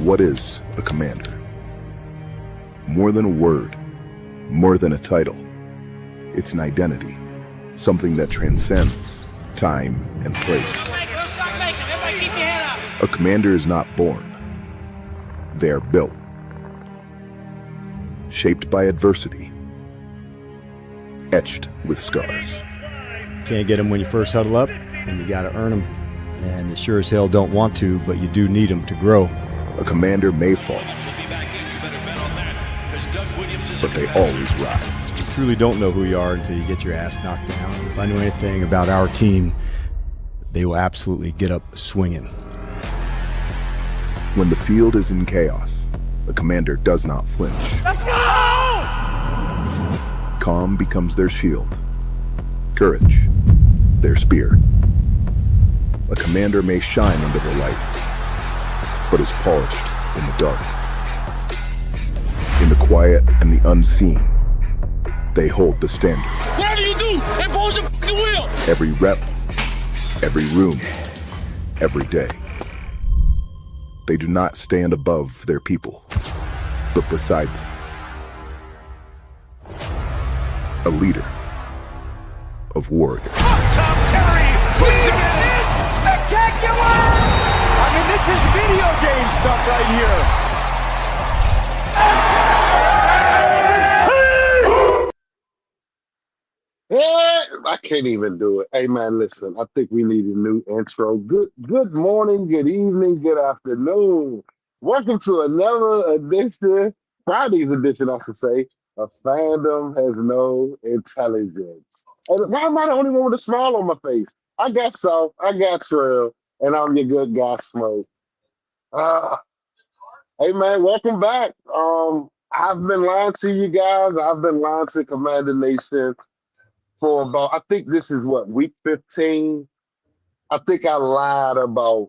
What is a commander? More than a word, more than a title. It's an identity, something that transcends time and place. A commander is not born. They are built, shaped by adversity, etched with scars. Can't get them when you first huddle up, and you got to earn them. And you sure as hell don't want to, but you do need them to grow. A commander may fall, but they always rise. You truly don't know who you are until you get your ass knocked down. If I knew anything about our team, they will absolutely get up swinging. When the field is in chaos, a commander does not flinch. Let's go! Calm becomes their shield. Courage, their spear. A commander may shine under the light, but is polished in the dark. In the quiet and the unseen, they hold the standard. Whatever you do, impose your fucking will! Every rep, every room, every day. They do not stand above their people, but beside them. A leader of warriors. Tom Terry! He is spectacular! I mean, this is video game stuff right here. Yeah, I can't even do it. Hey man, listen, I think we need a new intro. Good morning, good evening, good afternoon. Welcome to another edition, Friday's edition, I should say, of Fandom Has No Intelligence. And why am I the only one with a smile on my face? I got South, I got Trail, and I'm your good guy, Smoke. Hey man, welcome back. I've been lying to you guys. I've been lying to Commander Nation for about, I think this is what, week 15? I think I lied about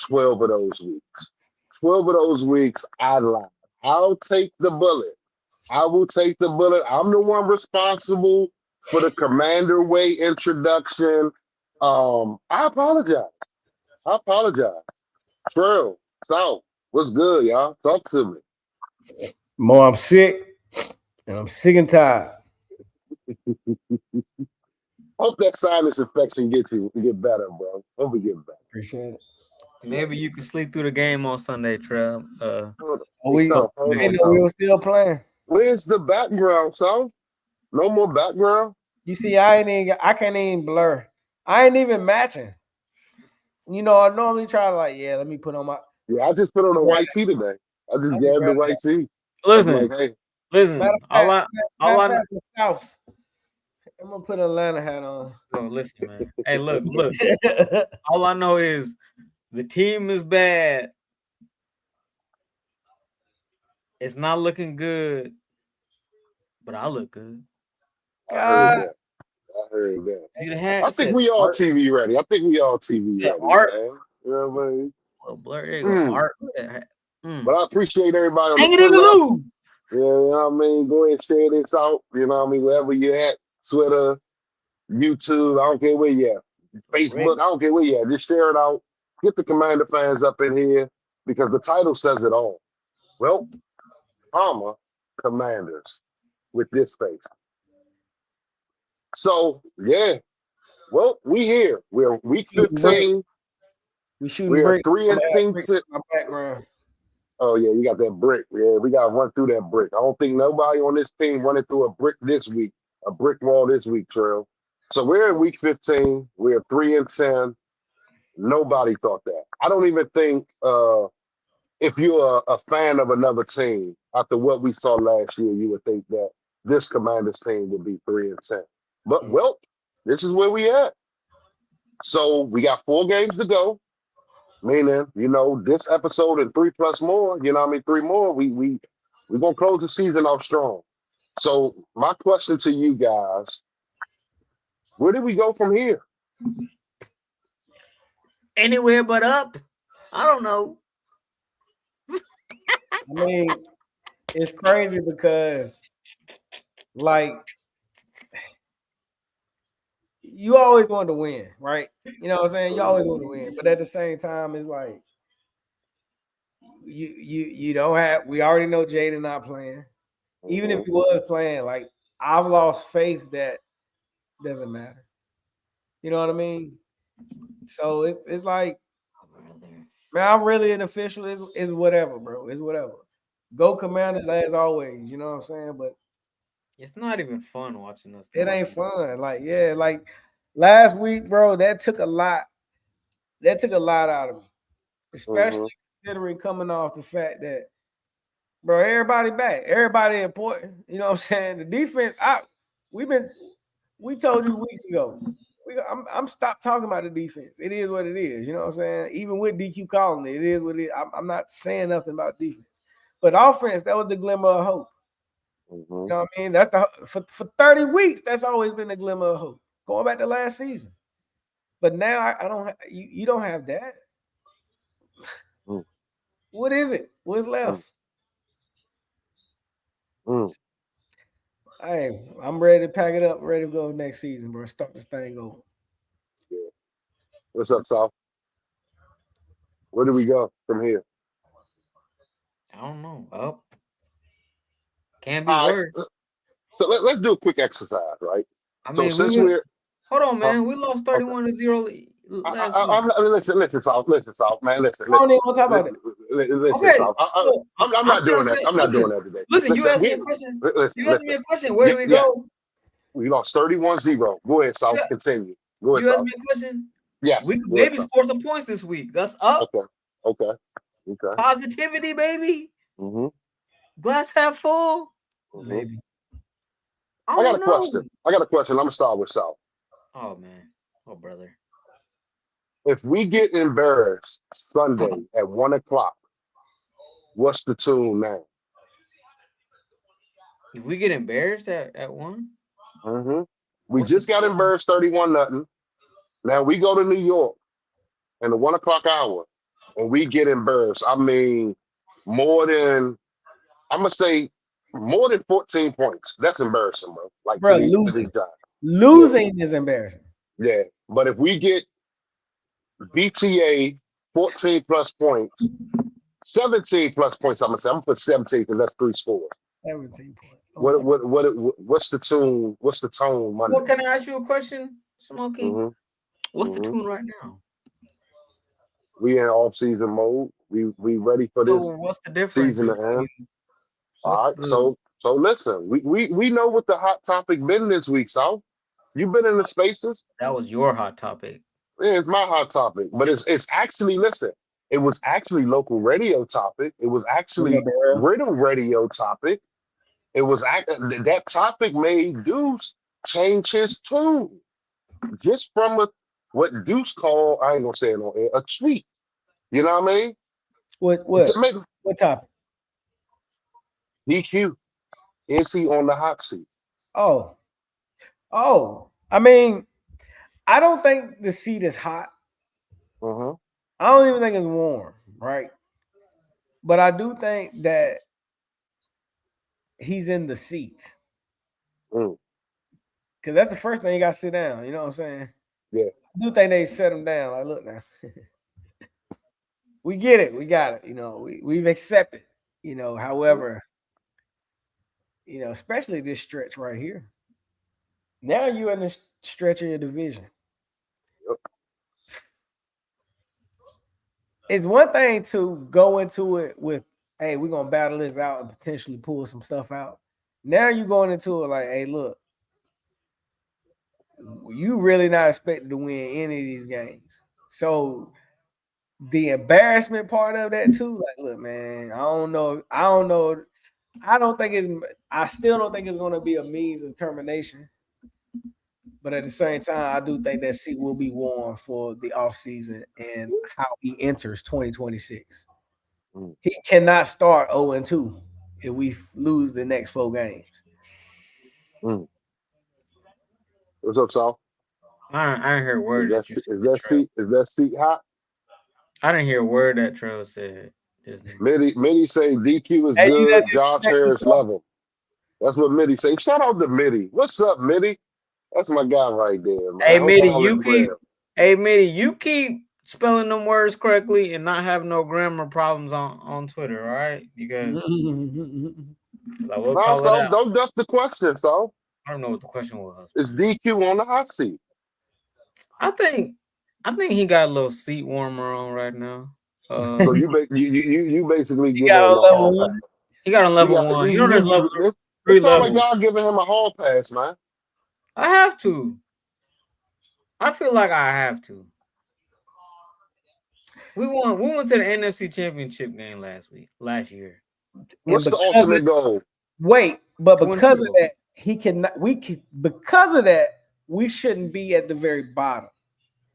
12 of those weeks. 12 of those weeks, I lied. I'll take the bullet. I will take the bullet. I'm the one responsible for the Commander Way introduction. I apologize. I apologize. Trill, South, what's good, y'all? Talk to me. Mo, I'm sick, and I'm sick and tired. Hope that sinus infection get better, bro. Hope we get better. Appreciate it. Maybe you can sleep through the game on Sunday, Trev. We were still playing. Where's the background, son? No more background. You see, I can't even blur. I ain't even matching. You know, I normally try to let me put on my. Yeah, I just put on a white tee today. I just grabbed the white tee. Listen, hey. Listen. All I South. I'm gonna put an Atlanta hat on. No, listen, man. Hey, look. All I know is the team is bad. It's not looking good, but I look good. I heard that. See the hat? I think we all TV ready. I think we all TV ready. Art. Man. You know what I mean? Well, blur. There you go. Art. But I appreciate everybody on Hang it in the loop. Yeah, you know what I mean? Go ahead and share this out. You know what I mean? Wherever you're at, Twitter, YouTube, I don't care where you're at. Facebook, I don't care where you're at. Just share it out. Get the Commander fans up in here because the title says it all. Well, Commanders with this face. So, yeah. Well, we here. We're week 15. We're 3-10. My background. Oh, yeah, you got that brick. Yeah, we got to run through that brick. I don't think nobody on this team running through a brick this week, a brick wall this week, Trail. So we're in week 15. We're 3-10. Nobody thought that. I don't even think if you're a fan of another team, after what we saw last year, you would think that this Commanders team would be 3-10. But, well, this is where we at. So we got 4 games to go. Meaning, you know, this episode and 3+ more, you know what I mean, 3 more, we're going to close the season off strong. So my question to you guys, where do we go from here? Anywhere but up. I don't know. I mean, it's crazy because, you always want to win, right? You know what I'm saying? You always want to win. But at the same time, it's like, you don't have. We already know Jaden not playing. Even if he was playing, like I've lost faith that doesn't matter. You know what I mean? So it's like, man, I'm really an official. Is whatever, bro. It's whatever. Go Commanders as always. You know what I'm saying? But It's not even fun watching us. it ain't fun. Like, yeah, like last week, bro, that took a lot. That took a lot out of me, especially considering coming off the fact that, bro, everybody back, everybody important. You know what I'm saying? The defense, we told you weeks ago. I'm stopped talking about the defense. It is what it is. You know what I'm saying? Even with DQ calling it, it is what it is. I'm not saying nothing about defense, but offense, that was the glimmer of hope. You know what I mean? That's for 30 weeks. That's always been the glimmer of hope. Going back to last season, but now I don't. You don't have that. What is it? What's left? Hey, I'm ready to pack it up. Ready to go next season, bro. Start this thing over. Yeah. What's up, Sal? Where do we go from here? I don't know. Up. Can't be worse. So let's do a quick exercise, right? I mean, hold on, man. We lost 31-0 last week. Listen, Sal, man. Listen. I don't even want to talk about it. Listen, Sal. I'm not doing that. I'm not doing that today. Listen, you asked me a question. You asked me a question. Where do we go? We lost 31-0. Go ahead, Sal. Continue. Go ahead, you Sal. asked me a question. Yes. We could maybe score some points this week. That's up. Okay. Positivity, baby. Glass half full. Maybe. I got a question. I'm gonna start with Sal. Oh man. Oh brother. If we get embarrassed Sunday at 1:00, what's the tune now? If we get embarrassed at 1? We just got embarrassed 31-0. Now we go to New York in the 1:00 hour and we get embarrassed. I mean, more than 14 points. That's embarrassing, bro. Like, bro, losing is embarrassing. Yeah, but if we get BTA 14 plus points, 17 plus points, I'm gonna put 17 because that's 3 scores. 17 points. What's the tune? What's the tone Monday? Well, can I ask you a question, Smokey? What's the tune right now? We in off-season mode. We ready for this what's the difference season to end. All right, so listen, we know what the hot topic been this week, so you've been in the spaces. That was your hot topic. Yeah, it's my hot topic, but it's actually, listen, it was actually local radio topic. It was actually Riddle radio topic. It was that topic made Deuce change his tune just from what Deuce called, I ain't gonna say it on air, a tweet. You know what I mean? What topic? DQ. Is he on the hot seat? Oh. I mean, I don't think the seat is hot. I don't even think it's warm, right? But I do think that he's in the seat. Because that's the first thing you got to sit down. You know what I'm saying? Yeah. I do think they set him down. Like, look now. We get it. We got it. You know, we've accepted. You know, however, you know, especially this stretch right here. Now you're in the stretch of your division. It's one thing to go into it with, hey, we're going to battle this out and potentially pull some stuff out. Now you're going into it like, hey, look, you really not expected to win any of these games. So the embarrassment part of that too, like, look, man, I don't know. I still don't think it's going to be a means of termination. But at the same time, I do think that seat will be warm for the offseason and how he enters 2026. He cannot start 0-2 if we lose the next 4 games. What's up, Sal? I didn't hear a word. Is that seat hot? I didn't hear a word that Trail said. Mitty say DQ is good. Josh Harris love him. That's what Mitty say. Shout out to Mitty. What's up, Mitty? That's my guy right there, man. Hey, Mitty, you keep spelling them words correctly and not have no grammar problems on Twitter, all right? Because I will No, call it so out. don't duck the question, so. I don't know what the question was. It's DQ on the hot seat. I think he got a little seat warmer on right now. So you basically You giving got him a on level hall one. pass. He got on You level got one. You know, there's level it 3 sounds like levels. y'all giving him a hall pass, man. I have to. I feel like I have to. We went to the NFC Championship game last year. And What's the because ultimate goal? but To win because Super of Bowl. that, because of that, we shouldn't be at the very bottom.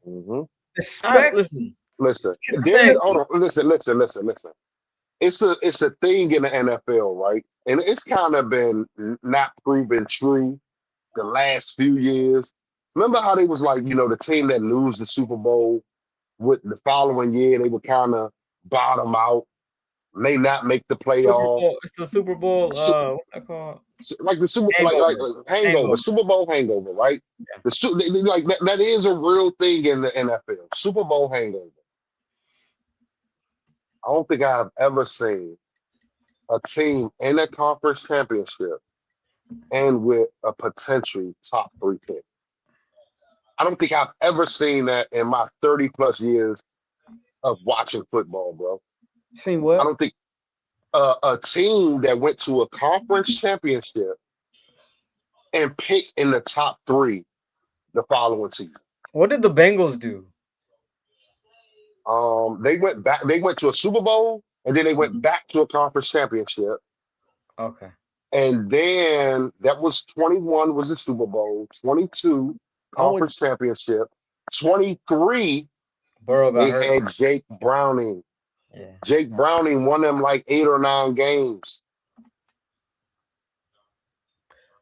Mm-hmm. The specs. Listen, Here's the there's thing. hold on. Listen. It's a thing in the NFL, right? And it's kind of been not proven true the last few years. Remember how they was like, the team that lose the Super Bowl with the following year, they would kind of bottom out, may not make the Super playoffs. Bowl. It's the Super Bowl. What's that called? Like the Super, like Hangover. hangover, Super Bowl hangover, right? Yeah. Like that is a real thing in the NFL. Super Bowl hangover. I don't think I've ever seen a team in a conference championship and with a potential top 3 pick. I don't think I've ever seen that in my 30 plus years of watching football, bro. Seen I what? don't think a team that went to a conference championship and picked in the top 3 the following season. What did the Bengals do? They went back. They went to a Super Bowl, and then they went back to a conference championship. Okay. And then that was 21 was the Super Bowl, 22 conference championship, 23 Burrow got they hurt. had Jake Browning. Yeah. Jake Browning won them like 8 or 9 games.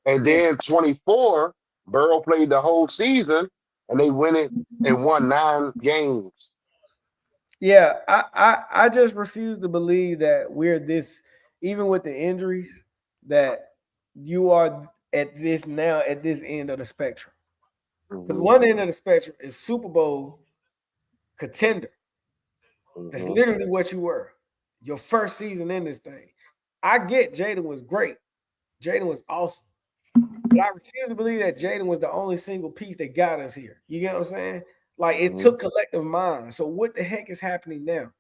And then 24, Burrow played the whole season, and they win it and won 9 games. Yeah, I just refuse to believe that we're this, even with the injuries, that you are at this end of the spectrum. Because one end of the spectrum is Super Bowl contender. That's literally what you were. Your first season in this thing. I get Jaden was great. Jaden was awesome. But I refuse to believe that Jaden was the only single piece that got us here. You get what I'm saying? Like it took collective mind. So what the heck is happening now?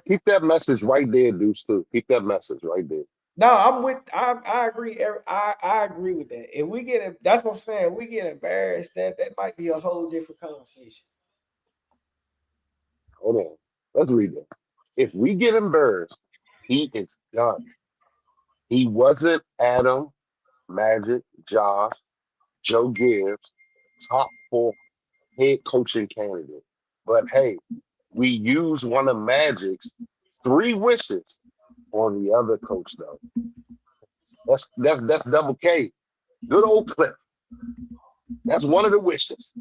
Keep that message right there, Deuce, too. Keep that message right there. No, I agree. I agree with that. If we get that's what I'm saying. If we get embarrassed, that might be a whole different conversation. Hold on. Let's read this. If we get embarrassed, he is done. He wasn't Adam, Magic, Josh, Joe Gibbs, top 4 head coaching candidate. But hey, we use one of Magic's 3 wishes on the other coach, though. That's double K. Good old Cliff. That's one of the wishes.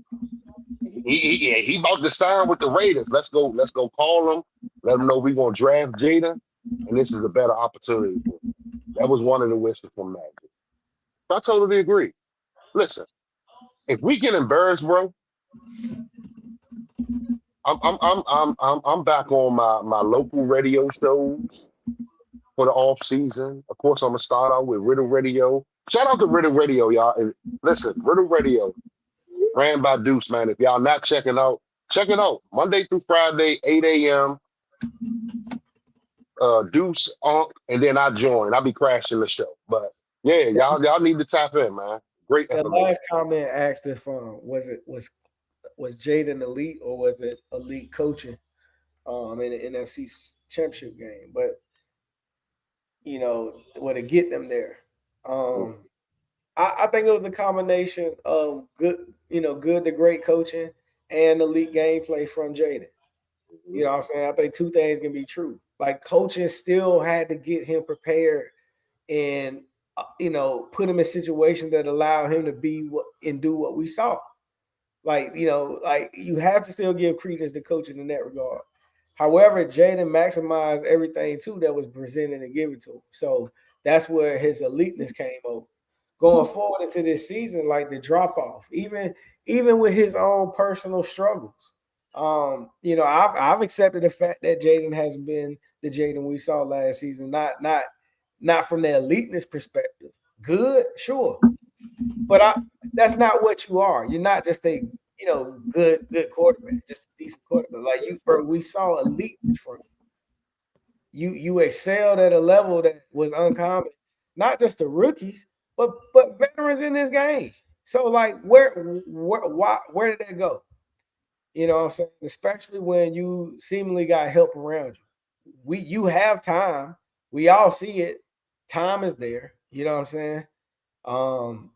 He about to sign with the Raiders. Let's go call him. Let him know we're gonna draft Jada, and this is a better opportunity for him. That was one of the wishes from Magic. I totally agree. Listen, if we get embarrassed, bro, I'm back on my local radio shows for the off season. Of course, I'm gonna start out with Riddle Radio. Shout out to Riddle Radio, y'all. And listen, Riddle Radio ran by Deuce, man. If y'all not checking out, check it out. Monday through Friday, 8 a.m. Deuce, and then I join. I'll be crashing the show. But yeah, y'all need to tap in, man. Great The information. last comment asked if was Jaden elite or was it elite coaching in the NFC championship game? But to get them there. I think it was a combination of good to great coaching and elite gameplay from Jaden. You know what I'm saying? I think 2 things can be true. Like coaching still had to get him prepared and put him in situations that allow him to be and do what we saw. Like you have to still give credence to coaching in that regard. However, Jaden maximized everything too that was presented and given to him. So that's where his eliteness came over. Going forward into this season, like the drop off, even with his own personal struggles, You know, I've accepted the fact that Jaden hasn't been the Jaden we saw last season. Not from the eliteness perspective. Good, sure, but that's not what you are. You're not just a good quarterback, just a decent quarterback. Like you, bro, we saw elite from you excelled at a level that was uncommon. Not just the rookies, but veterans in this game. So like, where did that go? You know what I'm saying? Especially when you seemingly got help around you. You have time. We all see it. Time is there. You know what I'm saying? Um,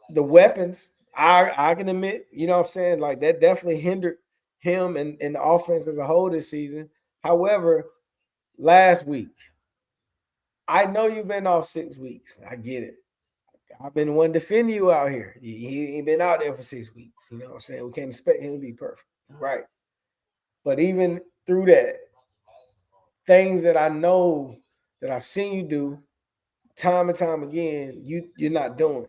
the weapons, I can admit, you know what I'm saying? Like that definitely hindered him and the offense as a whole this season. However, last week, I know you've been off 6 weeks. I get it. I've been one defending you out here. He ain't been out there for 6 weeks. You know what I'm saying? We can't expect him to be perfect. Right. But even through that, things that I know that I've seen you do time and time again, you're not doing.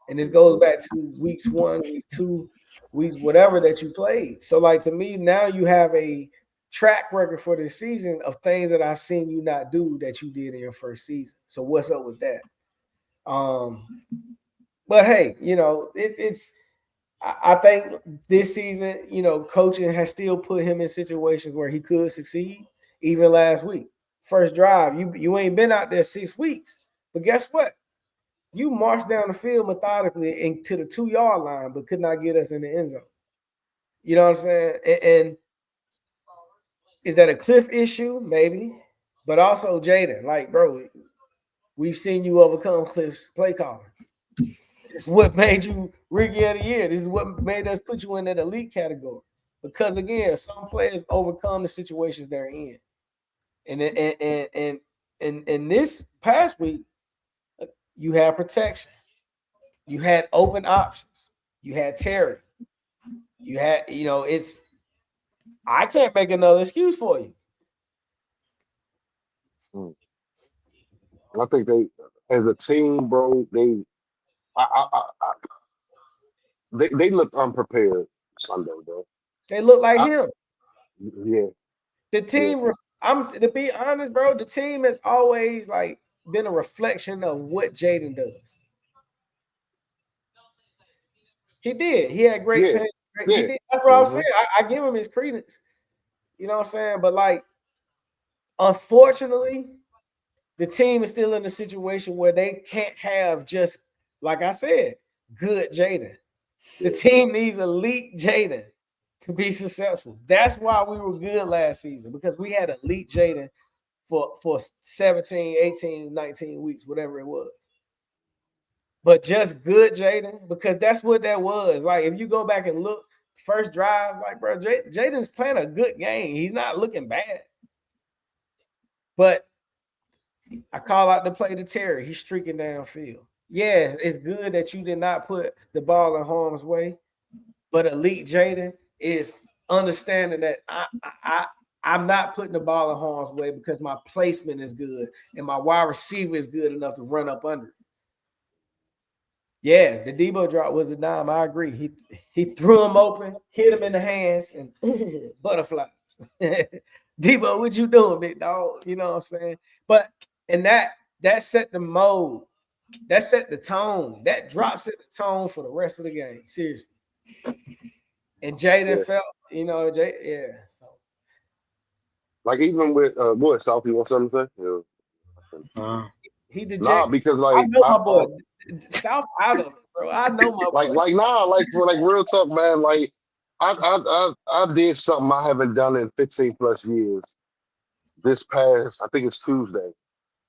And this goes back to weeks 1, week 2, weeks whatever that you played. So like to me, now you have a track record for this season of things that I've seen you not do that you did in your first season. So what's up with that? But hey, you know, it's I think this season, you know, coaching has still put him in situations where he could succeed. Even last week, first drive, you ain't been out there 6 weeks, but guess what? You marched down the field methodically into the 2-yard line, but could not get us in the end zone. You know what I'm saying? And is that a Cliff issue? Maybe, but also Jaden, like, bro, we've seen you overcome Cliff's play calling. This is what made you rookie of the year. This is what made us put you in that elite category. Because again, some players overcome the situations they're in. And this past week, you had protection. You had open options. You had Terry. You had, you know, I can't make another excuse for you. I think they, as a team, bro, they looked unprepared Sunday, bro. They look like him. Yeah. The team, I'm to be honest, bro. The team has always like been a reflection of what Jaden does. He did. He had great pace. He did. That's what I was saying. I give him his credence. You know what I'm saying? But like, unfortunately, the team is still in a situation where they can't have just, like I said, good Jaden. The team needs elite Jaden to be successful. That's why we were good last season, because we had elite Jaden for 17, 18, 19 weeks, whatever it was. But just good Jaden, because that's what that was. Like, if you go back and look, first drive, like, bro, Jaden's playing a good game. He's not looking bad. But I call out the play to Terry. He's streaking downfield. Yeah, it's good that you did not put the ball in harm's way, but elite Jaden is understanding that I'm not putting the ball in harm's way because my placement is good and my wide receiver is good enough to run up under it. Yeah, the Debo drop was a dime. I agree. He threw him open, hit him in the hands, and butterflies. Debo, what you doing, big dog? You know what I'm saying? But and that set the mode. That set the tone. That drop set the tone for the rest of the game. Seriously. And Jaden felt, you know, So like even with what South, you want something to say? He dejected. Nah, because like I know my boy South out of it, bro. I know my boy. Like real talk, man. Like I did something I haven't done in 15 plus years. This past, I think it's Tuesday.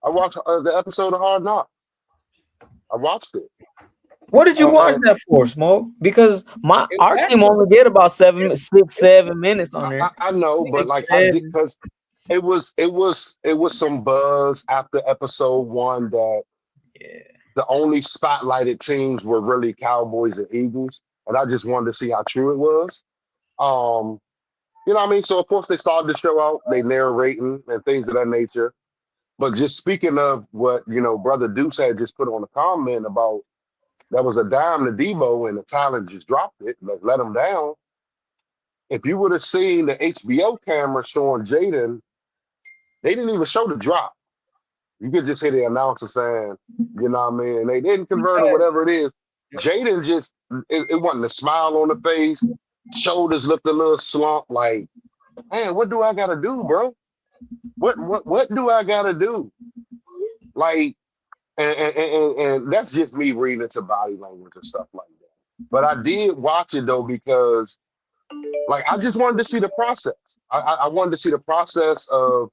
I watched the episode of Hard Knocks. I watched it. What did you watch that for, Smoke? Because our team only did about 7 minutes on there. I know, but like because it was some buzz after episode 1 that the only spotlighted teams were really Cowboys and Eagles, and I just wanted to see how true it was. You know what I mean? So of course they started the show out, they narrating and things of that nature. But just speaking of what, you know, Brother Deuce had just put on a comment about that was a dime to Debo and the talent just dropped it, like let him down. if you would have seen the HBO camera showing Jaden, they didn't even show the drop. You could just hear the announcer saying, you know what I mean? And they didn't convert or whatever it is. Jaden just, it wasn't a smile on the face. Shoulders looked a little slump. Like, man, what do I got to do, bro? What do I got to do? Like, and that's just me reading into body language and stuff like that. But I did watch it though because, like, I just wanted to see the process. I wanted to see the process of,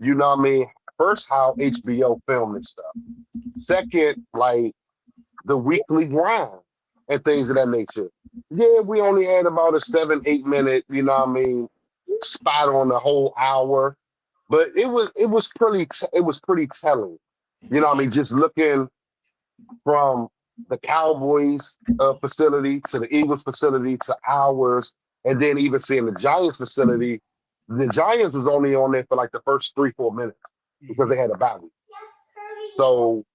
you know what I mean? First, how HBO filmed this stuff. Second, like the weekly grind and things of that nature. Yeah, we only had about a 7-8 minute, you know what I mean, spot on the whole hour, but it was pretty telling. You know what I mean? Just looking from the Cowboys facility to the Eagles facility to ours, and then even seeing the Giants facility. The Giants was only on there for like the first 3-4 minutes because they had a bye week. So,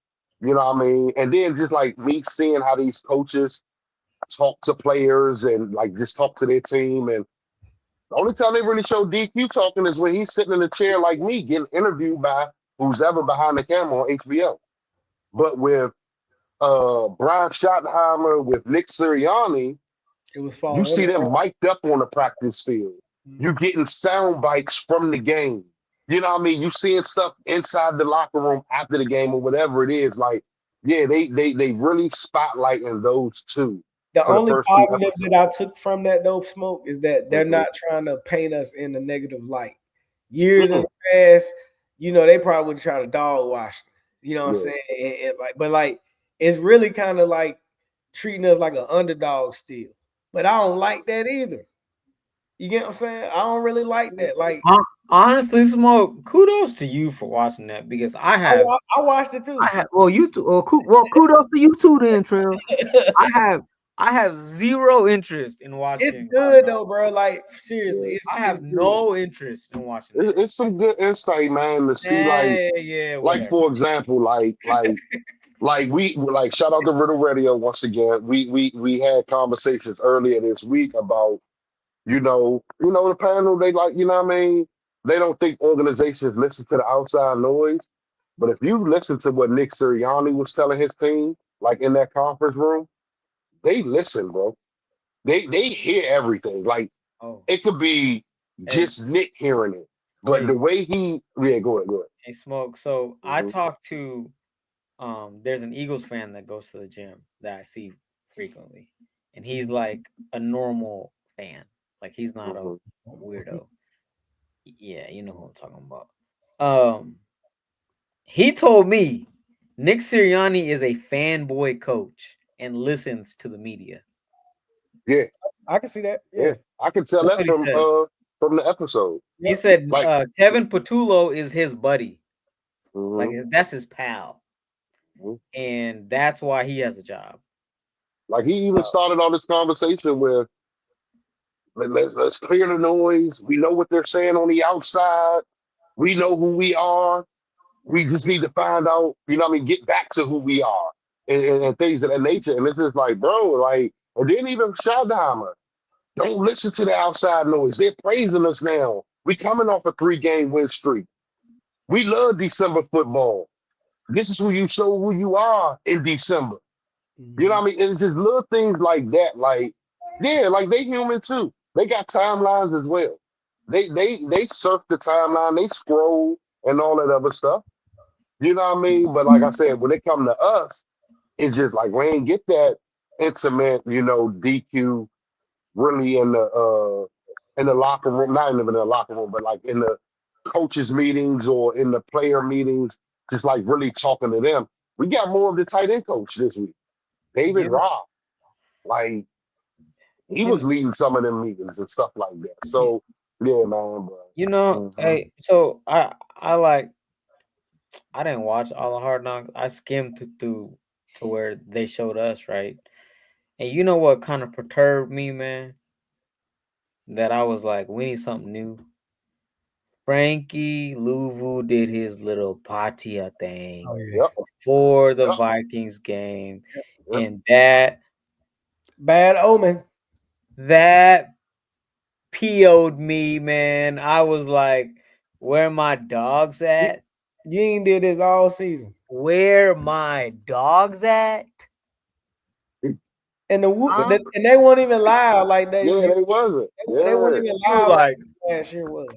you know what I mean? And then just like me seeing how these coaches talk to players and like just talk to their team. And the only time they really show DQ talking is when he's sitting in a chair like me getting interviewed by who's ever behind the camera on HBO. But with Brian Schottenheimer, with Nick Sirianni, It was you see them mic'd up on the practice field. You getting sound bites from the game. You know what I mean? You seeing stuff inside the locker room after the game or whatever it is. Like, yeah, they really spotlighting those two. The for the only first two positive episodes. that I took from that dope smoke is that they're not trying to paint us in a negative light. Years in the past, you know, they probably would try to dog wash. You know what I'm saying? But like, it's really kind of like treating us like an underdog still. But I don't like that either. You get what I'm saying? I don't really like that. Like, honestly, Smoke, kudos to you for watching that because I have. I watched it too. I have. Well, you too. Well, kudos to you too, then, Trail. I have zero interest in watching. It's good though, bro. Like, seriously, I have no interest in watching. It's some good insight, man, to see like for example, like we like shout out to Riddle Radio once again. We had conversations earlier this week about you know the panel. They like you know what I mean. They don't think organizations listen to the outside noise, but if you listen to what Nick Sirianni was telling his team, like in that conference room, they listen, bro. They hear everything. Like it could be just Nick hearing it, but the way he go ahead. Hey, Smoke. So I talked to there's an Eagles fan that goes to the gym that I see frequently, and he's like a normal fan. Like he's not a weirdo. Yeah, you know who I'm talking about. He told me Nick Sirianni is a fanboy coach and listens to the media. Yeah, I can see that. Yeah, I can tell that from the episode. He said Kevin Patullo is his buddy. Like that's his pal. And that's why he has a job. Like he even started all this conversation with let's clear the noise. We know what they're saying on the outside. We know who we are. We just need to find out, you know what I mean, get back to who we are and things of that nature. And it's just like, bro, like, or then even Schottenheimer, don't listen to the outside noise. They're praising us now. We coming off a 3-game win streak. We love December football. This is who you show who you are in December. You know what I mean? It's just little things like that. Like, yeah, like they human too. They got timelines as well. They surf the timeline, they scroll and all that other stuff. You know what I mean? But like I said, when it come to us, it's just like we ain't get that intimate, you know, DQ really in the locker room, not even in the locker room, but like in the coaches meetings or in the player meetings, just like really talking to them. We got more of the tight end coach this week. David Robb. Like he was leading some of them meetings and stuff like that. So yeah, man. But, you know, hey, so I didn't watch all the Hard Knocks. I skimmed through to where they showed us, right? And you know what kind of perturbed me, man? That I was like, we need something new. Frankie Louvu did his little Patia thing for the Vikings game. And that bad omen. That PO'd me, man. I was like, where my dogs at? You ain't did this all season. Where my dogs at? And Huh? and they weren't even loud like they Yeah, they wasn't. they weren't Yeah. even He was loud like like, last year was.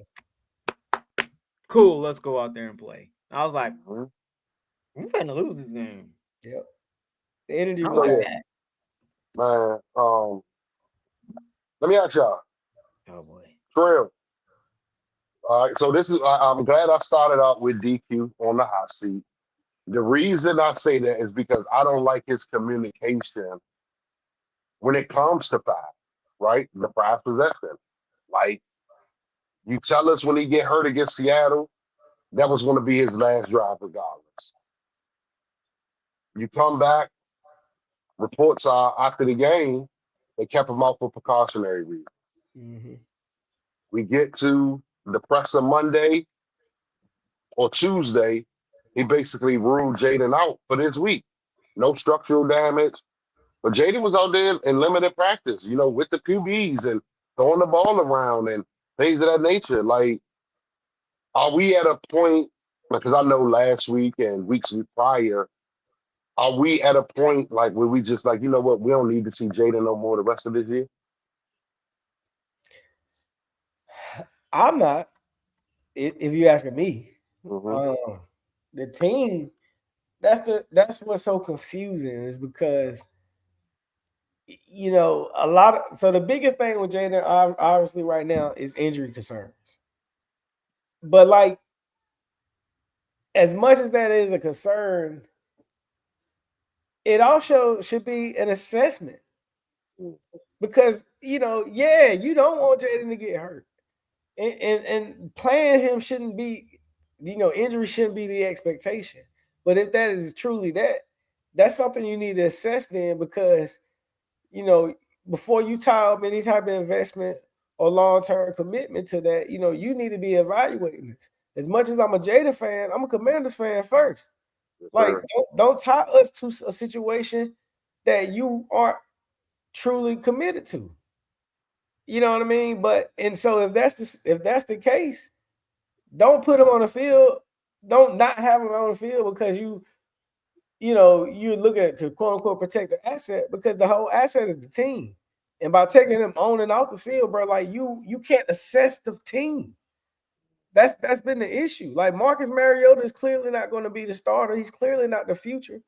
cool, let's go out there and play. I was like, Mhm. we're finna lose this game. Yep. The energy I was like yeah. that. Man, let me ask y'all, Oh boy. Trail. All right, so this is I'm glad I started out with DQ on the hot seat. The reason I say that is because I don't like his communication when it comes to five, right? The five possession. Like you tell us when he get hurt against Seattle, that was going to be his last drive regardless. You come back, reports are after the game, they kept him out for precautionary reasons. Mm-hmm. We get to the presser Monday or Tuesday, he basically ruled Jaden out for this week. No structural damage. But Jaden was out there in limited practice, with the QBs and throwing the ball around and things of that nature. Like, are we at a point, because I know last week and weeks prior, are we at a point like where we just like, you know what, we don't need to see Jaden no more the rest of this year? I'm not. If you asking me, Mm-hmm. the team. That's what's so confusing is because so the biggest thing with Jaden obviously right now is injury concerns. But like as much as that is a concern, it also should be an assessment because you don't want Jaden to get hurt, and playing him shouldn't be, injury shouldn't be the expectation. But if that is truly that's something you need to assess then because you know before you tie up any type of investment or long term commitment to that, you need to be evaluating this. As much as I'm a Jada fan, I'm a Commanders fan first. Yes, Like, sir. don't tie us to a situation that you aren't truly committed to. You know what I mean? But and so if that's the case, don't put him on the field. Don't not have him on the field because you're looking at to quote unquote protect the asset because the whole asset is the team. And by taking him on and off the field, bro, like you can't assess the team. That's been the issue. Like Marcus Mariota is clearly not going to be the starter. He's clearly not the future.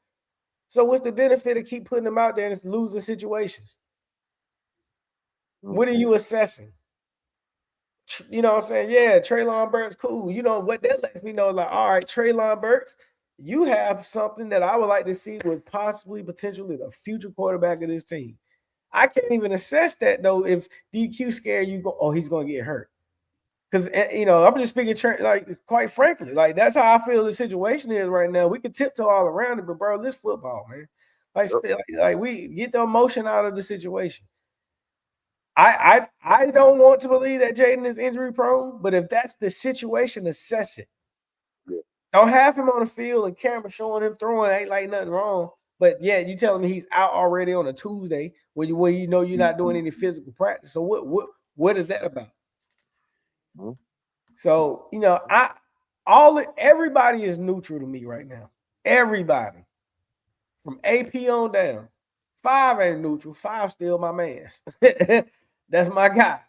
So what's the benefit of keep putting him out there in losing situations? What are you assessing? You know what I'm saying? Yeah, Treylon Burks, cool. You know what that lets me know, like, all right, Treylon Burks, you have something that I would like to see with possibly potentially the future quarterback of this team. I can't even assess that though if DQ scared you go, oh, he's gonna get hurt. Because I'm just speaking like quite frankly, like that's how I feel the situation is right now. We can tiptoe all around it, but bro, this football, man. Like we get the emotion out of the situation. I don't want to believe that Jaden is injury prone, but if that's the situation, assess it. Yeah. Don't have him on the field and camera showing him throwing ain't like nothing wrong. But yeah, you telling me he's out already on a Tuesday when you know you're not doing any physical practice. So what is that about? Mm-hmm. So everybody is neutral to me right now. Everybody from AP on down. 5 ain't neutral. 5 still my man's. That's my guy.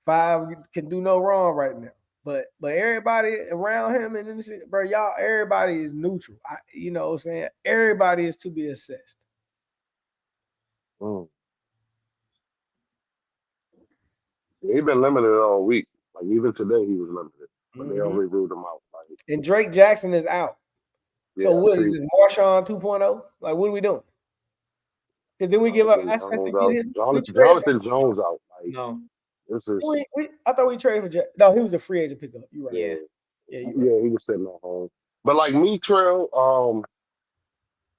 5 can do no wrong right now. But everybody around him and this, bro, y'all, everybody is neutral. You know what I'm saying? Everybody is to be assessed. Mm. Yeah, he been limited all week. Like even today, he was limited, but they already ruled him out. Like, And Drake Jackson is out. So yeah, I what is see. this? Marshawn 2.0? Like, what are we doing? Because then we give up Jonathan access to Jones get out. him. We Jonathan, traded for Jonathan Jones out. Like No. this is. I thought we traded for Jack. No, he was a free agent pickup. You're right. Yeah. Yeah, you're right. Yeah, he was sitting at home. But like me, Trail,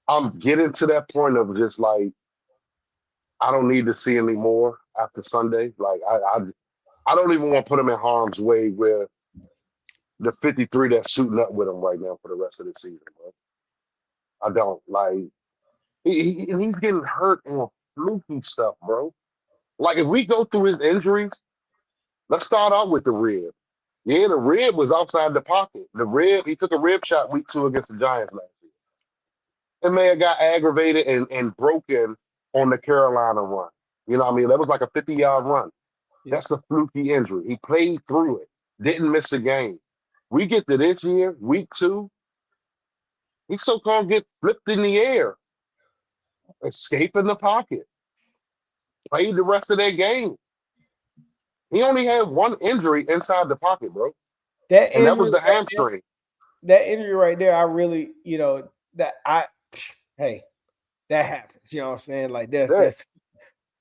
I'm getting to that point of just like I don't need to see any more after Sunday. Like I don't even want to put him in harm's way with the 53 that's shooting up with him right now for the rest of the season, bro. I don't like he's getting hurt on fluky stuff, bro. Like if we go through his injuries, Let's start out with the rib. Yeah, the rib was outside the pocket. The rib, he took a rib shot week 2 against the Giants last year. That man got aggravated and broken on the Carolina run. You know what I mean? That was like a 50-yard run. Yeah. That's a fluky injury. He played through it, didn't miss a game. We get to this year, week 2, he so-called get flipped in the air, escaping the pocket, played the rest of that game. He only had one injury inside the pocket, bro. That And that was injury the right hamstring. there, that injury right there, I really, hey, that happens. You know what I'm saying? Like Yeah,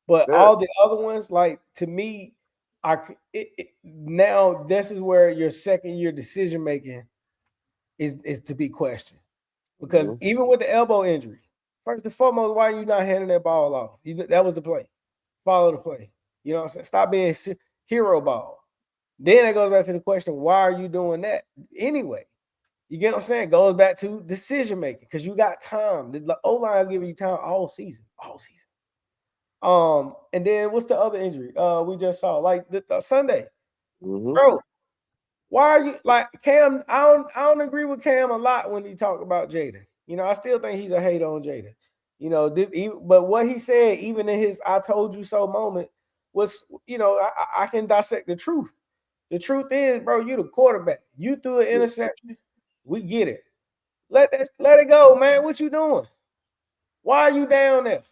but yeah. all the other ones, like to me, now this is where your second year decision making is to be questioned. Because Mhm. even with the elbow injury, first and foremost, why are you not handing that ball off? That was the play. Follow the play. You know what I'm saying? Stop being hero ball. Then it goes back to the question, why are you doing that anyway? You get what I'm saying? It goes back to decision making because you got time. The O-line is giving you time all season. And then what's the other injury? We just saw like the Sunday, Mhm. bro. Why are you like Cam? I don't agree with Cam a lot when he talk about Jada. I still think he's a hater on Jada. But what he said, even in his "I told you so" moment, was I can dissect the truth. The truth is, bro, you the quarterback. You threw an interception. We get it. Let it go, man. What you doing? Why are you down there?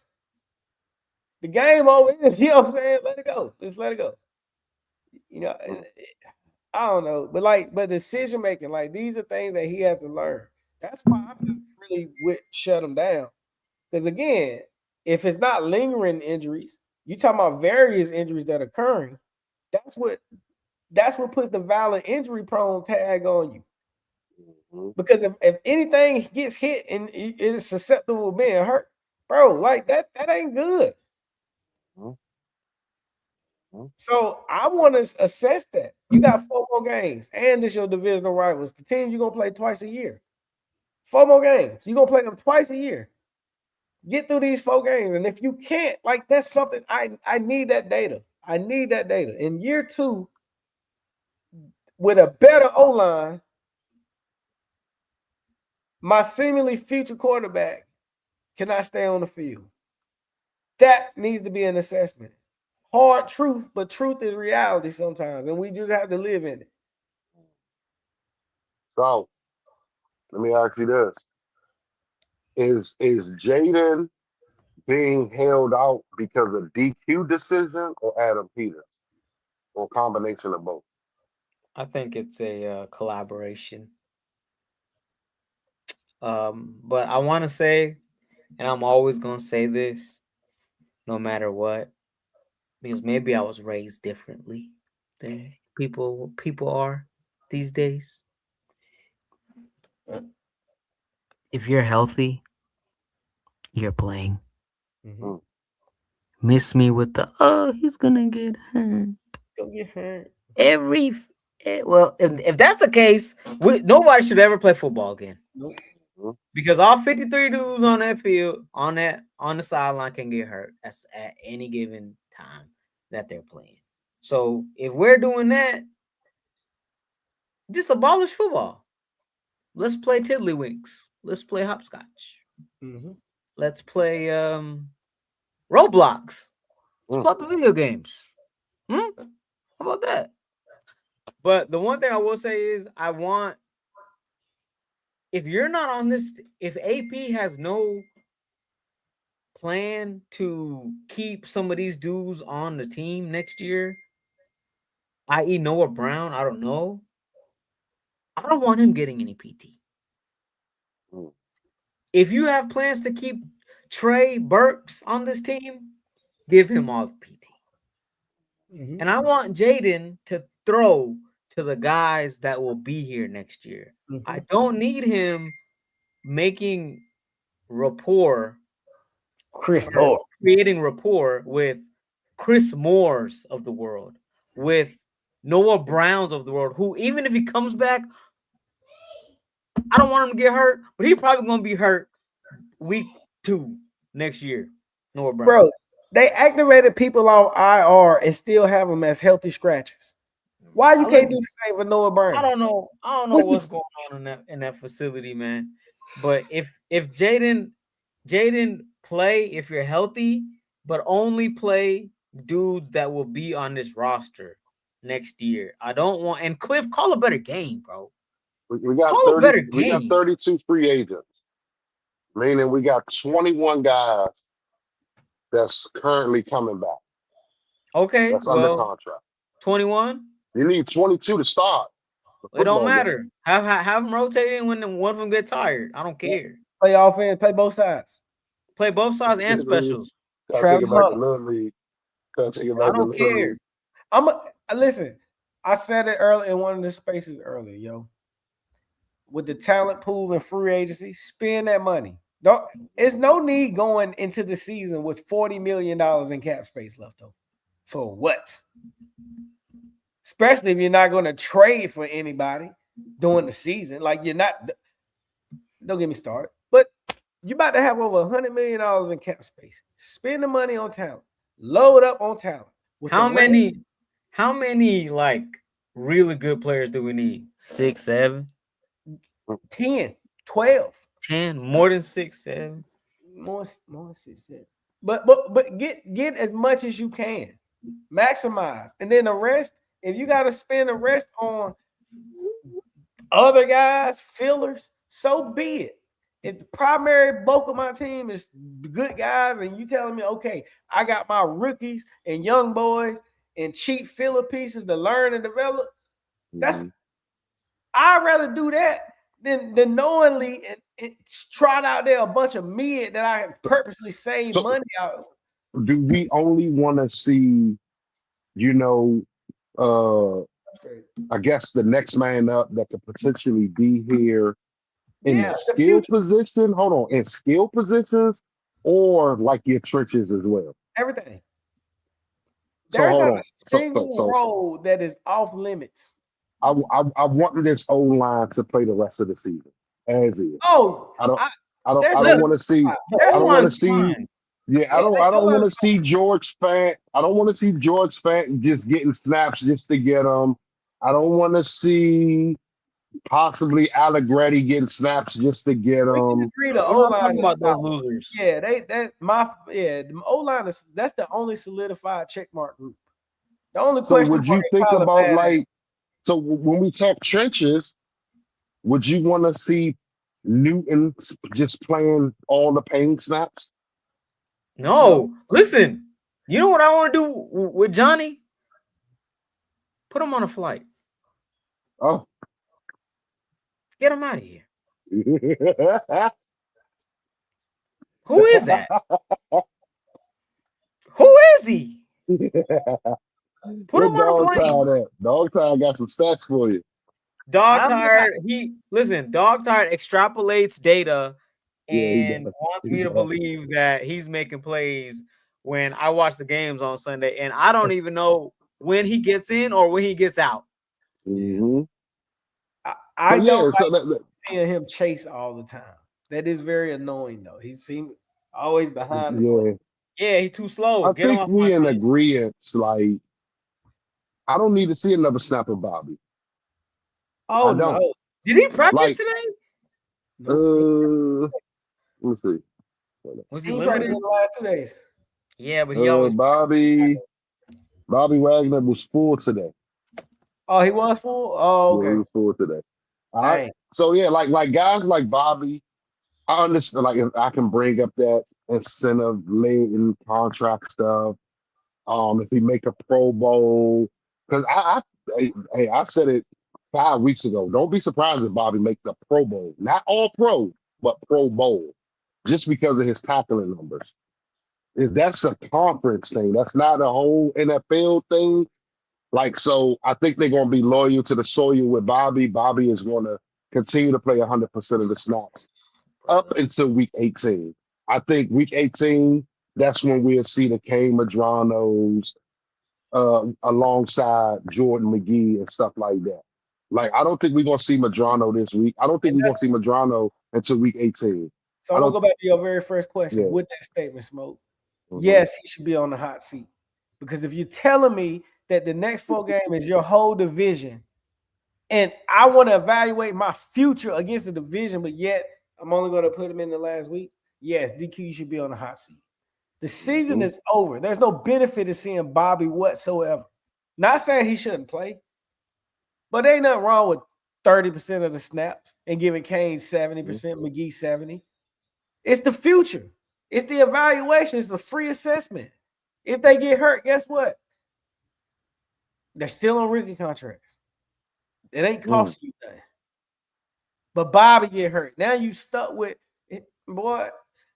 The game over. You know what I'm saying? Let it go. Just let it go. You know, I don't know, but decision making, like these are things that he has to learn. That's why I'm not really with shut him down. Because again, if it's not lingering injuries, you talking about various injuries that are occurring. That's what puts the valid injury prone tag on you. Mhm. Because if anything gets hit and it is susceptible of being hurt, bro, like that ain't good. Mhm. Mhm. So I want to assess that. You got 4 more games, and this your divisional rivals. The teams you're gonna play twice a year. 4 more games. You're gonna play them twice a year. Get through these 4 games. And if you can't, like that's something I need that data. I need that data. In year 2, with a better O-line, my seemingly future quarterback cannot stay on the field. That needs to be an assessment. Hard truth, but truth is reality sometimes, and we just have to live in it. So let me ask you this: Is Jaden being held out because of DQ decision or Adam Peters, or a combination of both? I think it's a collaboration. But I want to say, and I'm always gonna say this, no matter what, because maybe I was raised differently than people are these days. If you're healthy, you're playing. Mm-hmm. Mm. Miss me with the he's gonna get hurt. Don't get hurt. Well, if that's the case, nobody should ever play football again. Nope. Mhm. Because all 53 dudes on that field, on the sideline can get hurt at any given time that they're playing. So if we're doing that, just abolish football. Let's play tiddlywinks. Let's play hopscotch. Mm-hmm. Let's play Roblox. Let's Mm. play the video games. How about that? But the one thing I will say is if you're not on this, if AP has no plan to keep some of these dudes on the team next year, i.e. Noah Brown, I don't know. I don't want him getting any PT. Mm. If you have plans to keep Trey Burks on this team, give him all the PT. Mm-hmm. And I want Jaden to throw to the guys that will be here next year. Mm-hmm. I don't need him making rapport, Chris Moore. creating rapport with Chris Moores of the world, with Noah Browns of the world, who even if he comes back, I don't want him to get hurt, but he's probably going to be hurt week 2 next year. Noah Brown. Bro, they activated people on IR and still have them as healthy scratches. Why you can't do the same for Noah Brown? I don't know what's going on in that facility, man. But if Jaden play, if you're healthy, but only play dudes that will be on this roster next year. I don't want, and Cliff, call a better game, bro. We got Call 30. a better We got game. 32 free agents, meaning we got 21 guys that's currently coming back. Okay, That's under contract. 21. You need 22 to start. It don't matter. Have them rotating when one of them get tired. I don't care. Play offense, play both sides. Play both sides and specials. Gotta take it back to Little League. Gotta take it back I don't care. Listen, I said it earlier in one of the spaces earlier, yo. With the talent pool and free agency, spend that money. There's no need going into the season with $40 million in cap space left over. For what? Especially if you're not going to trade for anybody during the season. Like you're not. Don't get me started. But you're about to have over $100 million in cap space. Spend the money on talent. Load up on talent. How many like really good players do we need? 6, 7, 10, 12, 10, more than 6, 7, more than 6, 7. But get as much as you can, maximize, and then the rest. If you got to spend the rest on other guys, fillers, so be it. If the primary bulk of my team is good guys, and you telling me, okay, I got my rookies and young boys and cheap filler pieces to learn and develop, I'd rather do that than knowingly and trot out there a bunch of mid that I purposely save money out. Do we only want to see, I guess the next man up that could potentially be here in the skill position? Hold on, in skill positions or like your trenches as well? Everything. There's not a single role that is off limits. I want this O-line to play the rest of the season as is. Oh, I don't want to see. I don't want to see. Yeah, I don't want to see George Fant. I don't want to see George Fant just getting snaps just to get them. I don't want to see possibly Allegretti getting snaps just to get them. Agree, the O-line about those losers. Yeah, the O-line is that's the only solidified checkmark group. The only question. Would you think about like? So when we talk trenches, would you want to see Newton just playing all the pain snaps? No. Listen, you know what I want to do with Johnny? Put him on a flight. Oh. Get him out of here. Who is that? Who is he? Put him on a plane. Dog Tired got some stats for you. Dog Tired extrapolates data and wants me to believe that he's making plays when I watch the games on Sunday, and I don't even know when he gets in or when he gets out. Mm-hmm. I don't like seeing him chase all the time. That is very annoying, though. He seems always behind the play. Yeah, he's too slow. I think we in agreement. Like, I don't need to see another snap of Bobby. Oh no! Did he practice today? Let me see. Was he limited in the last 2 days? Yeah, but he always Bobby Wagner was full today. Oh, he was full. Oh, okay. Yeah, he was full today. All right. So yeah, like guys like Bobby, I understand. Like if I can bring up that incentive laden contract stuff. If he make a Pro Bowl, because I said it 5 weeks ago. Don't be surprised if Bobby make the Pro Bowl. Not all pro, but Pro Bowl, just because of his tackling numbers. If that's a conference thing, that's not a whole NFL thing. Like, so I think they're going to be loyal to the soil with Bobby. Bobby is going to continue to play 100% of the snaps up until week 18. I think week 18, that's when we'll see the K. Madranos alongside Jordan McGee and stuff like that. Like, I don't think we're going to see Madrano this week. I don't think we're going to see Madrano until week 18. So I'm going to go back to your very first question with that statement, Smoke. Mm-hmm. Yes, he should be on the hot seat. Because if you're telling me that the next 4 games is your whole division, and I want to evaluate my future against the division, but yet I'm only going to put him in the last week. Yes, DQ, you should be on the hot seat. The season is over. There's no benefit in seeing Bobby whatsoever. Not saying he shouldn't play, but ain't nothing wrong with 30% of the snaps and giving Kane 70%, McGee 70%. It's the future. It's the evaluation. It's the free assessment. If they get hurt, guess what? They're still on rookie contracts. It ain't cost you nothing. But Bobby get hurt. Now you stuck with it. Boy,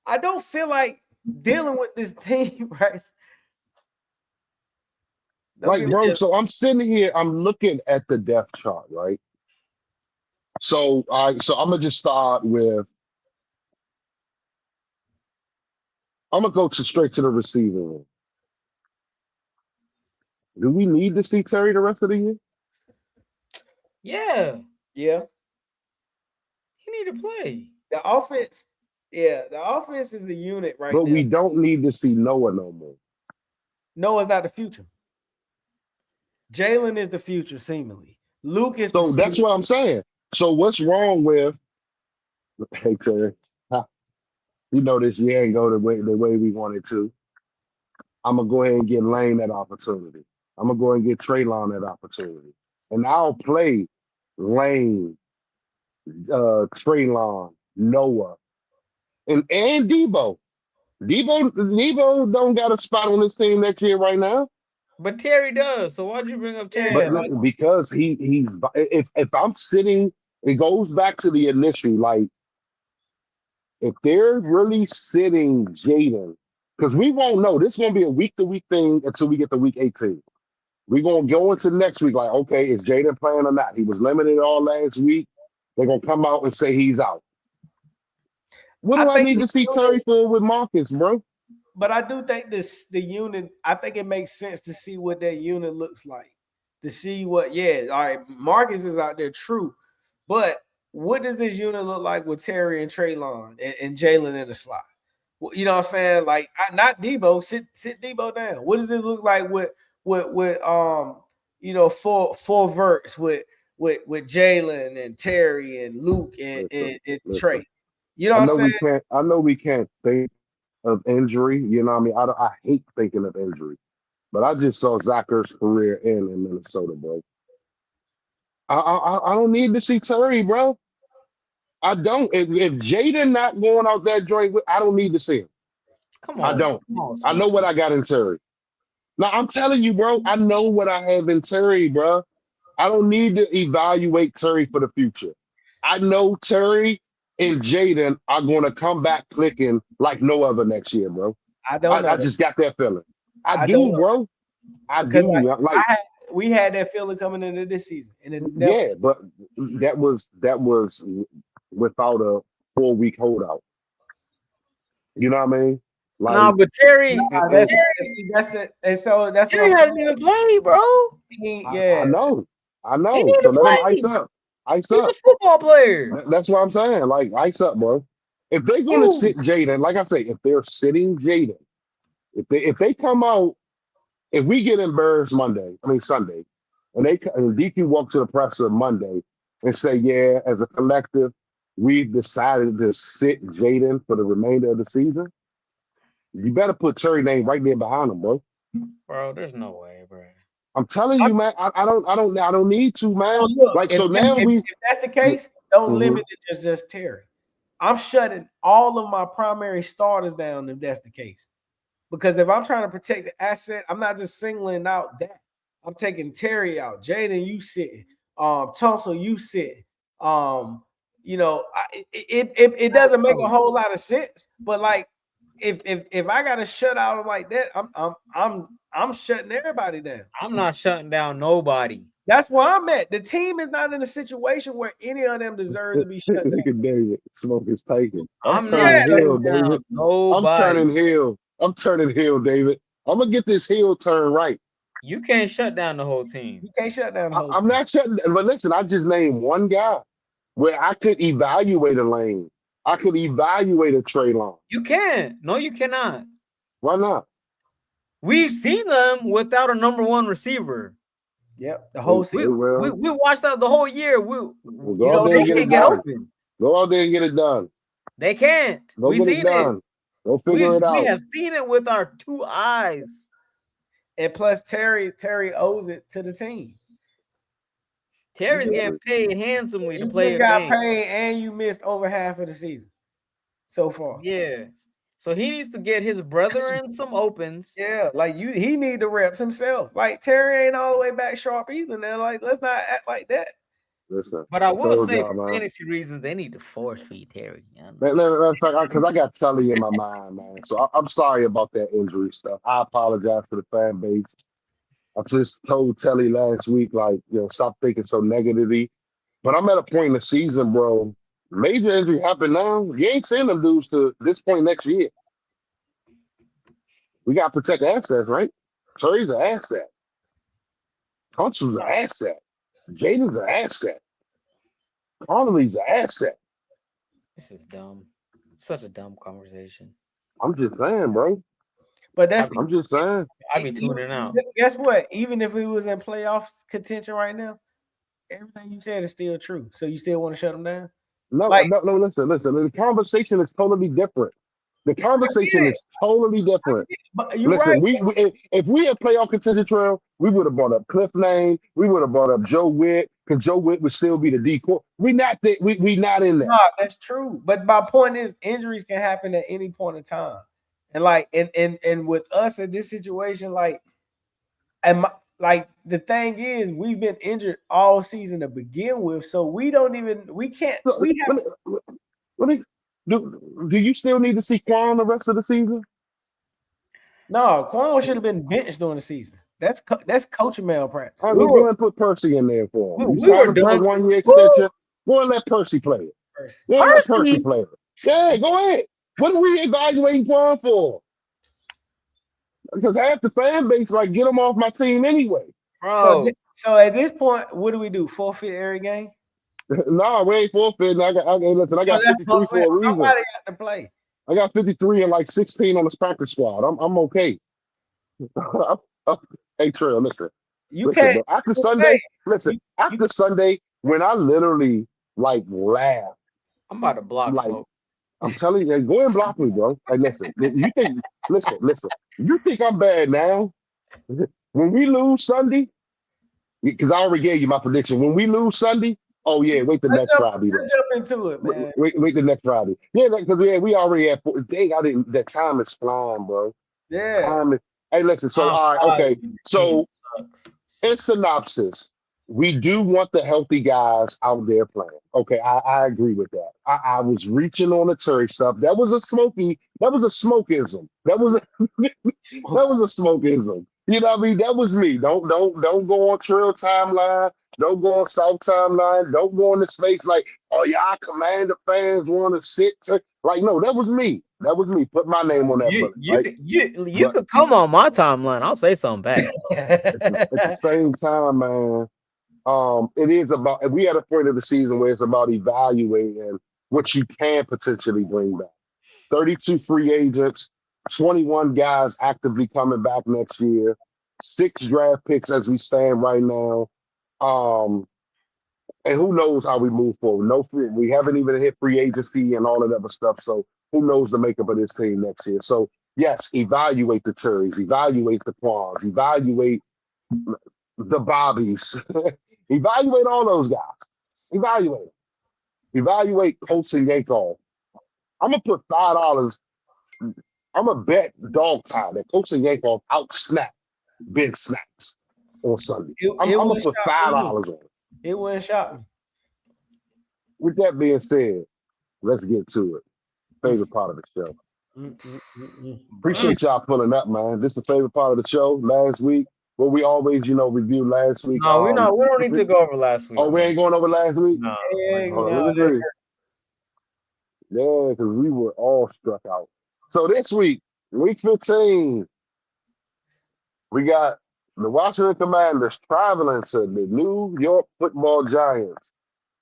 I don't feel like dealing with this team, right? Like, bro, so I'm sitting here, I'm looking at the depth chart, right? So I'm gonna just start with I'm gonna go straight to the receiving room. Do we need to see Terry the rest of the year? Yeah. Yeah. He need to play. The offense, the offense is the unit right But now. we don't need to see Noah no more. Noah's not the future. Jalen is the future, seemingly. Luke is So that's what I'm saying. So what's wrong with hey Terry? You know this year ain't go the way we wanted to. I'm gonna go ahead and get Lane that opportunity. I'm gonna go ahead and get Traylon that opportunity. And I'll play Lane, Traylon, Noah, and Debo. Debo don't got a spot on this team next year right now. But Terry does. So why'd you bring up Terry? But because he's if I'm sitting, it goes back to the initial, like if they're really sitting Jaden, because we won't know. This is gonna be a week-to-week thing until we get to week 18. We're gonna go into next week, like, okay, is Jaden playing or not? He was limited all last week. They're gonna come out and say he's out. What do I need to see Terry for with Marcus, bro? But I do think the unit, I think it makes sense to see what that unit looks like. To see what, all right, Marcus is out there, true. But what does this unit look like with Terry and Traylon and Jalen in the slot? You know what I'm saying? Like, not Debo, sit Debo down. What does it look like with full verts with Jalen and Terry and Luke and Trey? You know what I'm saying? I know we can't think of injury. You know what I mean? I hate thinking of injury. But I just saw Zach Ertz's career end in Minnesota, bro. I don't need to see Terry, bro. I don't. If Jaden not going out that joint, I don't need to see him. Come on. I don't. I know what I got in Terry. Now, I'm telling you, bro, I know what I have in Terry, bro. I don't need to evaluate Terry for the future. I know Terry and Jaden are going to come back clicking like no other next year, bro. I just got that feeling. I do, bro. I do. We had that feeling coming into this season. Yeah, but that was without a 4-week holdout. You know what I mean? Like, no, but Terry, that's it. And so that's Terry hasn't even played, bro. I know. So let him ice up. He's a football player. That's what I'm saying. Like, ice up, bro. If they're going to sit Jaden, like I say, if they're sitting Jaden, if they come out, if we get embarrassed Sunday, and DQ walk to the presser Monday and say, yeah, as a collective, we've decided to sit Jaden for the remainder of the season, you better put Terry's name right there behind him, bro. Bro, there's no way, bro. I'm telling you, man. I don't need to, man. Look, if that's the case, don't limit it to just Terry. I'm shutting all of my primary starters down if that's the case. Because if I'm trying to protect the asset, I'm not just singling out that. I'm taking Terry out. Jaden, you sitting. Tunsil, you sitting. It doesn't make a whole lot of sense. But like, if I got to shut out them like that, I'm shutting everybody down. I'm not shutting down nobody. That's where I'm at. The team is not in a situation where any of them deserve to be shut down. Look at David. Smoke is taking. I'm not shutting down nobody. I'm turning heel, David. I'm gonna get this heel turn right. You can't shut down the whole team. You can't shut down the whole team. I'm not shutting. But listen, I just named one guy where I could evaluate a Lane. I could evaluate a Traylon. You can. No, you cannot. Why not? we've seen them without a number one receiver. Yep, the whole We season. we watched that the whole year. Go out there They and get can't it get done. open. Go out there and get it done. They can't. Go We get it seen it. done. Go figure it We out. have seen it with our 2 eyes. And plus, Terry owes it to the team. Terry's getting paid handsomely to You play just a got game. paid, and you missed over half of the season so far. Yeah. So he needs to get his brethren some opens. Yeah, like he need the reps himself. Like Terry ain't all the way back sharp either. Now, like let's not act like that. Listen, But I will say, y'all, for man. fantasy reasons, they need to force feed Terry. That's like because I got Tully in my mind, man. So I'm sorry about that injury stuff. I apologize to the fan base. I just told Telly last week, like, stop thinking so negatively. But I'm at a point in the season, bro. Major injury happen now. You ain't seeing them dudes to this point next year. We got to protect assets, right? Terry's an asset. Hunt's an asset. Jaden's an asset. Connolly's an asset. This is dumb. Such a dumb conversation. I'm just saying, bro. But I'm just saying. I'd be tuning out. Guess what? Even if we was in playoff contention right now, everything you said is still true. So you still want to shut them down? No, listen. The conversation is totally different. The conversation is totally different. But you're Listen, right. if we had playoff contention trail, we would have brought up Cliff Lane. We would have brought up Joe Witt, because Joe Witt would still be the decoy. We not in there. No, that's true. But my point is, injuries can happen at any point in time, and like, and with us in this situation, like, like the thing is, we've been injured all season to begin with, so we can't. Do you still need to see Quan the rest of the season? No, Quan should have been benched during the season. That's coaching malpractice. All right, we'll go ahead and put Percy in there for him. We were done. 1-year extension. Go and let Percy play it. Go and let Percy play it. Yeah, go ahead. What are we evaluating Quan for? Because half the fan base get him off my team anyway. Bro. So at this point, what do we do? Forfeit every game? No, we ain't forfeiting. Listen, I got 53 for a reason. Somebody got to play. I got 53 and 16 on the practice squad. I'm okay. Hey, Trail, listen. Can't. Bro, after Sunday, after Sunday, when I literally laughed. I'm about to block Smoke. I'm telling you, go and block me, bro. Hey, listen. Listen. You think I'm bad now? When we lose Sunday, because I already gave you my prediction. When we lose Sunday, oh yeah, wait the next Friday. Let's jump into it, man. Wait the next Friday. Yeah, because we already had. Dang, I didn't. That time is flying, bro. Yeah. Hey, listen. So all right, okay. So in synopsis, we do want the healthy guys out there playing. Okay, I agree with that. I was reaching on the Terry stuff. That was a smoky. That was a smokeism. That was a smokeism. You know what I mean? That was me. Don't go on Trail timeline. Don't go on South timeline. Don't go on the space oh y'all Commander fans want to sit. No, that was me. That was me. Put my name on that bullet. You could come on my timeline. I'll say something back. At the same time, man, it is about. We at a point of the season where it's about evaluating what you can potentially bring back. 32 free agents, 21 guys actively coming back next year, 6 draft picks as we stand right now. And who knows how we move forward? We haven't even hit free agency and all of that other stuff. So who knows the makeup of this team next year? So yes, evaluate the Terrys, evaluate the Quans, evaluate the Bobbies, evaluate all those guys. Evaluate Colts and Yankoff. I'm gonna put $5. I'm gonna bet dog time that Colts and Yankoff out snap Ben Snacks on Sunday. I'm gonna put $5 on it. It wouldn't shock me. With that being said, let's get to it. Favorite part of the show. Appreciate y'all pulling up, man. This is the favorite part of the show. Last week, what we always, review last week. No, we don't need to go over last week. Oh, we ain't going over last week? No. Yeah, because we were all struck out. So this week, week 15, we got the Washington Commanders traveling to the New York Football Giants.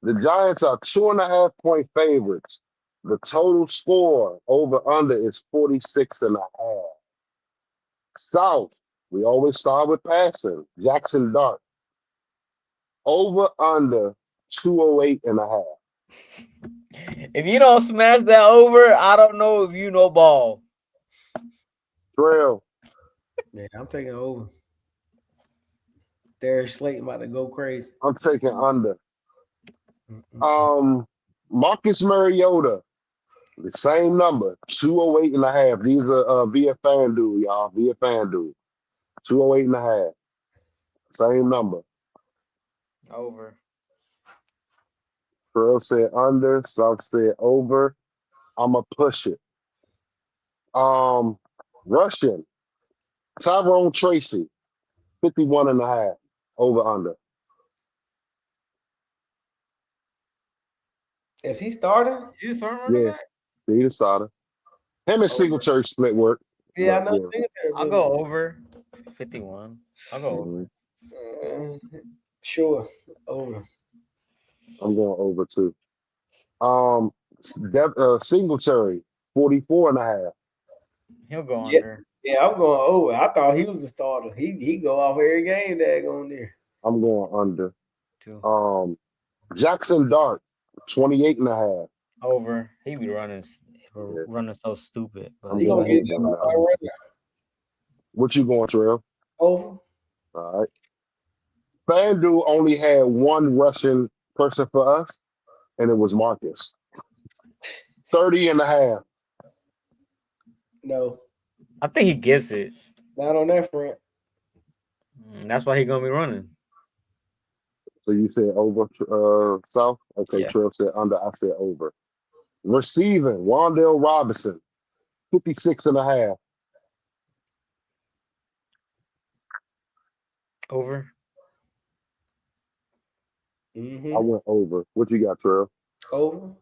The Giants are 2.5-point favorites. The total score over under is 46.5. South, we always start with passing. Jackson Dart. Over under 208 and a half. If you don't smash that over, I don't know if you know ball. Trail. Yeah, I'm taking over. Darius Slayton about to go crazy. I'm taking under. Marcus Mariota. The same number, 208 and a half. These are via FanDuel, y'all. Via FanDuel. 208 and a half. Same number. Over. Pearl said under. South said over. I'ma push it. Russian. Tyrone Tracy. 51 and a half. Over under. Is he starting? Is he starting running back? He the starter. Him and Singletary split work. Yeah, I but, know. I'll go over 51. I'll go over. Sure, over. I'm going over too. Singletary, 44 and a half. He'll go under. Yeah, I'm going over. I thought he was a starter. He go off every game that going there. I'm going under. Too. Jackson Dart, 28 and a half. Over. He be running so stupid. But He gonna get that. What you going, Trail? Over. All right. FanDuel only had one Russian person for us, and it was Marcus. 30 and a half. No. I think he gets it. Not on that front. That's why he's gonna be running. So you said over, South? Okay, Yeah. Trail said under. I said over. Receiving, Wandale Robinson, 56 and a half. Over. I went over. What you got, Trail? Over.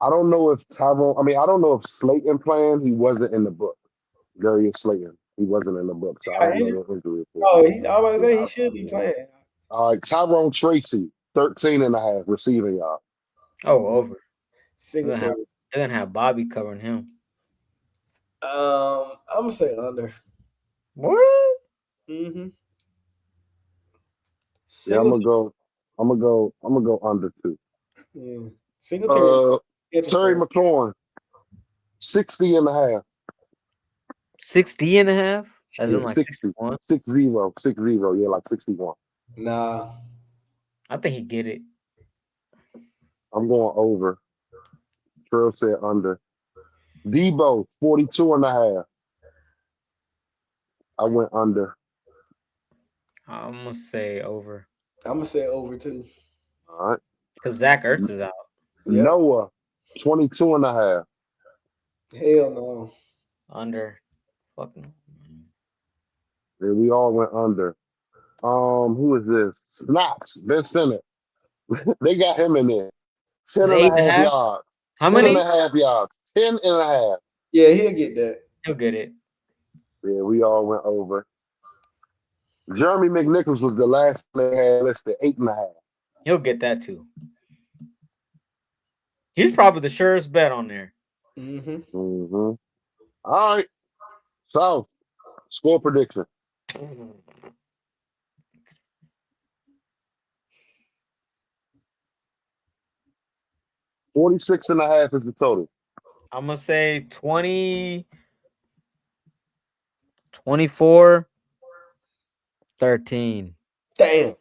I don't know if I don't know if Slayton playing. He wasn't in the book. Darius Slayton. He wasn't in the book. So I don't know the injury report. Oh, I was gonna say he should be playing. All right, Tyrone Tracy, 13 and a half receiving y'all. Oh, over. They're gonna have Bobby covering him. I'm gonna say under. What? Mm-hmm. Yeah, I'm gonna go under too. Yeah. Singletary. Terry McLaurin, 60 and a half. 60 and a half? As in like 61? 60, yeah, like 61. Nah. I think he get it. I'm going over. Trail said under. Debo, 42 and a half. I went under. I'm gonna say over. I'm gonna say over too. All right. Because Zach Ertz is out. Yep. Noah, 22 and a half. Hell no. Under. Fuck no. Yeah, we all went under. Who is this? Snaps, Ben Sinnott. They got him in there. 10 and a half yards. How 10 many? and a half yards. 10 and a half. Yeah, he'll get that. He'll get it. Yeah, we all went over. Jeremy McNichols was the last they had listed, 8 and a half. He'll get that too. He's probably the surest bet on there. All right. So, score prediction. Mm-hmm. 46 and a half is the total. I'm going to say 20, 24, 13. Damn.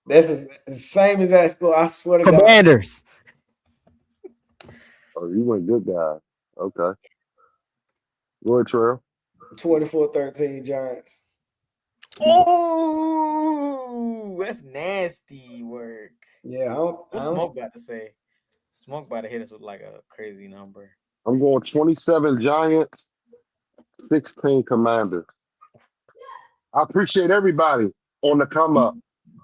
That's the same as that score. I swear to God. Commanders. Oh, you went good, guy. Okay. Go ahead, Trail. 24-13 Giants. Oh, that's nasty work. Yeah, What's Smoke about to say? Smoke about to hit us with like a crazy number. I'm going 27 Giants, 16 Commanders. I appreciate everybody on the come up.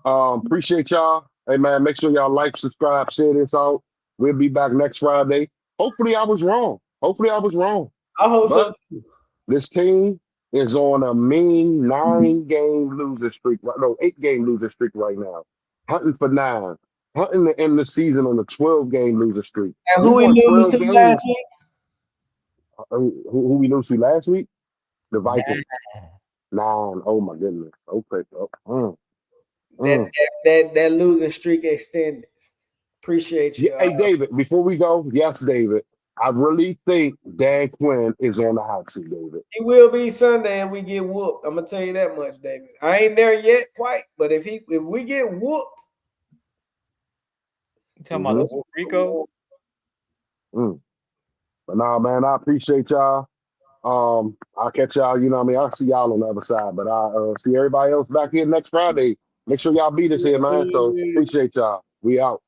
Appreciate y'all. Hey, man, make sure y'all like, subscribe, share this out. We'll be back next Friday. Hopefully I was wrong. I hope But so too. this team is on a mean 8-game losing streak right now. Hunting for 9. Hunting to end the season on a 12-game losing streak. And who we lose to last week? Who we lose to last week? The Vikings. 9. Oh my goodness. Okay. That losing streak extended. Appreciate you. Hey, David, before we go, yes, David, I really think Dan Quinn is on the hot seat, David. He will be Sunday and we get whooped. I'm gonna tell you that much, David. I ain't there yet quite, but if we get whooped. You talking about the Rico? But nah, man, I appreciate y'all. I'll catch y'all, you know what I mean? I'll see y'all on the other side, but I'll see everybody else back here next Friday. Make sure y'all beat us here, man. So appreciate y'all. We out.